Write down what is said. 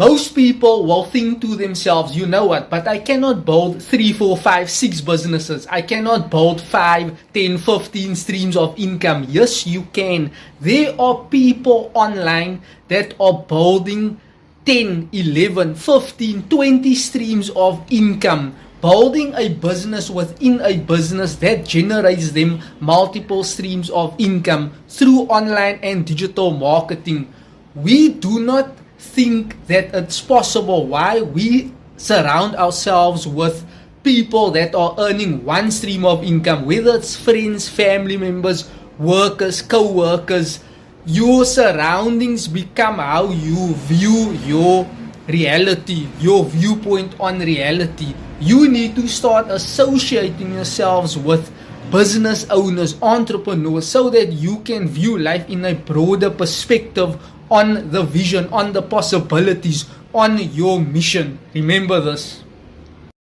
Most people will think to themselves, you know what, but I cannot build 3, 4, 5, 6 businesses. I cannot build 5, 10, 15 streams of income. Yes, you can. There are people online that are building 10, 11, 15, 20 streams of income. Building a business within a business that generates them multiple streams of income through online and digital marketing. We do not think that it's possible. Why? We surround ourselves with people that are earning one stream of income, whether it's friends, family members, workers, co-workers. Your surroundings become how you view your reality, your viewpoint on reality. You need to start associating yourselves with business owners, entrepreneurs, so that you can view life in a broader perspective, on the vision, on the possibilities, on your mission. Remember this.